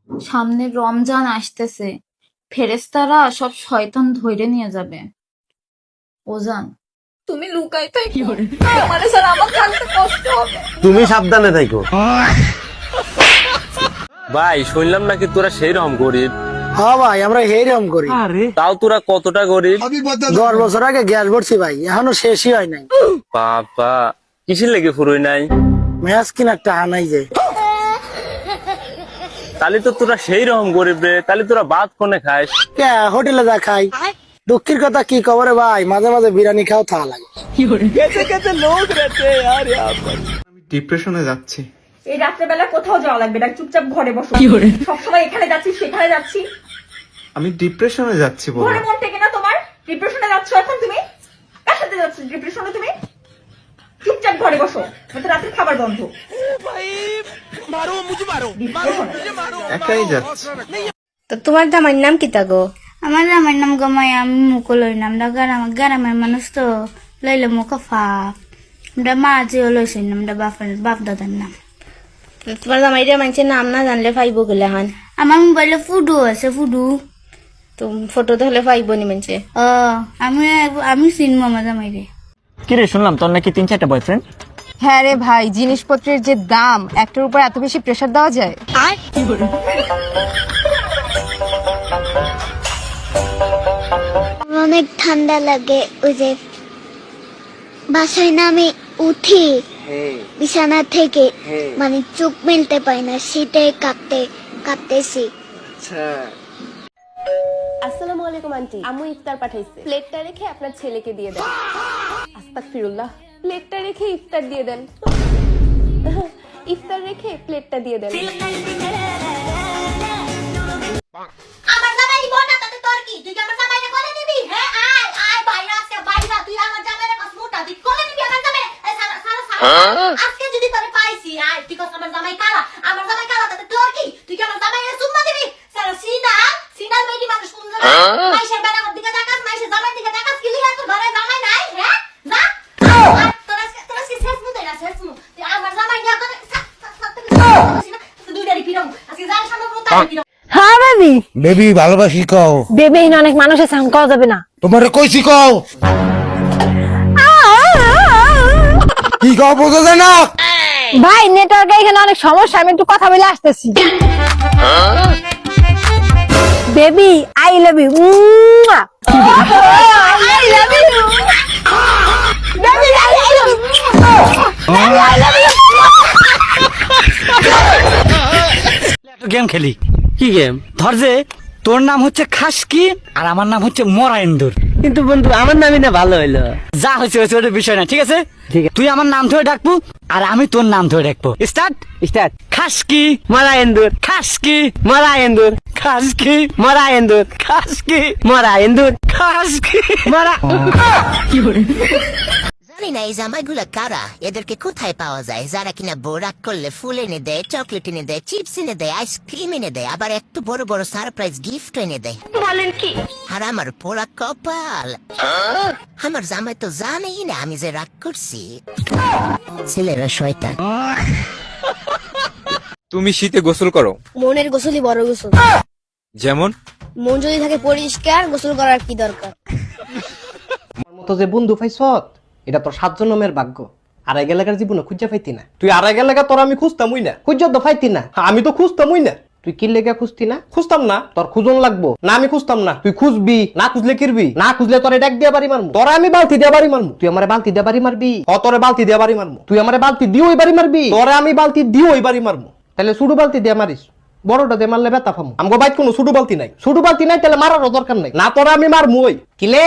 সামনে রমজান আসতেছে, ফেরেশতারা সব শয়তান ধইরে নিয়ে যাবে। ওজান, তুমি লুকাই থাকো, আমারে ছাড়া আমার থাকতে কষ্ট হবে। তুমি সাবধানে থাকো। ভাই শুনলাম নাকি তোরা সেই রকম গরিব। হ্যাঁ ভাই, আমরা এইরকম করি। তাও তোরা কতটা গরিব? 10 বছর আগে গ্যাস ভরছি ভাই, এখনো শেষই হয় নাই। বাবা, কিসের লেগে ফুরোই নাই? ম্যাচ কিনা একটা আনাই যায়। তাহলে তো তোরা সেই রকম গরিব রে, তাহলে তোরা ভাত কোনে খাস? কে হোটেলে যা খাই। দুঃখের কথা কি খবরে ভাই, মাঝে মাঝে বিরিয়ানি খাও থা লাগে। ডিপ্রেশনে যাচ্ছি। এই রাত্রেবেলা কোথাও যাওয়া লাগবে না, চুপচাপ ঘরে বসো। সবসময় এখানে যাচ্ছি সেখানে যাচ্ছি, আমি ডিপ্রেশনে যাচ্ছি বলো। ঘরে মন টেকে না তোমার? ডিপ্রেশনে যাচ্ছ এখন তুমি? কার সাথে যাচ্ছ ডিপ্রেশনে তুমি? চুপচাপ ঘরে বসো, নয়তো রাতের খাবার বন্ধ। একাই যাচ্ছি। তো তোমার জামাইর নাম কি গো? আমার নামের নাম গমাই, আমি মুকুলই নাম গ্রামের মানুষ তো লইলে মুখ ফা। আমরা মা যে লইছে নামটা বাপ দাদার নাম। তোমার জামাইরে মানুষের নাম না জানলে পাইবো গেলে হান? আমার মোবাইলে ফুডু আছে, ফুডু তো ফটো তো হলে পাইবো নি মানুষে। ও আমি চিনবো আমার জামাইরে। কি রে, শুনলাম তোর নাকি 3-4টা বয়ফ্রেন্ড? হ্যাঁ রে ভাই, জিনিসপত্রের যে দাম, একটার উপর এত বেশি প্রেসার দেওয়া যায়? অনেক ঠান্ডা লাগে, ওই যে বাসায় নামে উঠি বিছানা থেকে, মানে চোখ মেলতে পাই না, সেটাই কাঁপতেছি। আসসালামু আলাইকুম আন্টি, আম্মু ইফতার পাঠাইছে, প্লেটটা রেখে আপনার ছেলেকে দিয়ে দেন। আস্তাগফিরুল্লাহ, প্লেটটা রেখে ইফতার দিয়ে দেন। ইফতার রেখে প্লেটটা দিয়ে দেন। আমার জামাই বনা তাতে তোর কি? তুই কি আমার জামাইরে কোলে নিবি? হ্যাঁ, আয় আয় বাইরে, আজকে বাইরে তুই আমার জামাইরে কাছ মোটা তুই কোলে নিবি আমার জামাই। এই সারা আজকে যদি তোরে পাইছি, আয় তুই কস আমার জামাই কালা, আমার জামাই কালা, তাতে তোর কি? তুই কি আমার জামাইরে চুম্মা দিবি? সারা সিনা মেডি মানুষ কোন জায়গা? মাইশের বেড়ার দিকে তাকাস, মাইশের জামাই দিকে তাকাস, কি লিয়া তোর ঘরে জামাই নাই? হ্যাঁ না, তোরা কি শেষ মুতে না, শেষ মু তুই আমার জামাই না করে দুইটারই পিরম আজকে জান সামনে মুতা পিরম। হ্যাঁ বেবি, বেবি ভালোবাসি কও। বেবি অনেক মানুষ আছে, আমি কওয়া যাবে না। তোমারে কইছি কও। কি কও বোঝা যায় না? ভাই নেটওয়ার্কে এখানে অনেক সমস্যা, আমি একটু কথা বলে আসতেছি। Baby I love you. I love you baby, I love you. I love you. Game খেলি। কি গেম? ধর যে তোর নাম হচ্ছে খাসকি আর আমার নাম হচ্ছে মরাইন্দুর। কিন্তু বন্ধু আমার নামই না ভালো হইলো। যা হয়েছে হয়েছে, ওটা বিষয় না, ঠিক আছে? তুই আমার নাম ধরে ডাকবো আর আমি তোর নাম ধরে ডাকবো। Start start. খাসকি মরাইন্দুর, খাসকি মরাইন্দুর, খাসকি মরাইন্দুর, খাসকি মরাইন্দুর, খাসকি মরা। জানি না এই জামাইগুলা কারা, এদেরকে কোথায় পাওয়া যায়? যারা কিনা বোরাক করলে ফুল এনে দেয়, চকলেট এনে দেয়, চিপস এনে দেয়, আইসক্রিম এনে দেয়, আবার একটু বড় বড় সারপ্রাইজ গিফট এনে দেয়। বলেন কি? আর আমার পোড়া কপাল, আমার জামাই তো জানেই না আমি যে রাগ করছি। ছেলেরা শয়তান। তুমি শীতে গোসল করো? মনের গোসলই বড় গোসল। যেমন মন যদি থাকে পরিষ্কার, গোসল করার কি দরকার? মতো যে বন্ধু পাইছ, এটা তোর 7 জন্মের ভাগ্য। আড়াই গেলাকার জীবনে খুঁজা পাইতি না তুই। আড়াই গেলাকা তোর আমি খুঁজতামই না, খুঁজা তো পাইতি না। আমি তো খুঁজতামই না, তুই কি লেগে খুঁজতি না? খুঁজতাম না, তোর খুঁজন লাগবো না, আমি খুঁজতাম না। তুই খুঁজবি না, খুঁজলে কিরবি না, খুঁজলে তোরে ডাক দিয়া বাড়ি মারমু, তোরা আমি বালতি দিয়া বাড়ি মারমু। তুই আমারে বালতি দিয়া বাড়ি মারবি? তোরে বালতি দিয়া বাড়ি মারমু। তুই আমারে বালতি দিয়ে ওই বাড়ি মারবি? তোরে আমি বালতি দিয়ে ওই বাড়ি মারমু। তাহলে ছোট বালতি দিয়ে মারিস, বড়টা দিয়ে মারলে ব্যথা পামু। আমগো বাইক কোনো ছোট বালতি নাই, ছোট বালতি নাই, তাহলে মারারও দরকার নাই। না তোরা আমি মারমু। ওই কিলে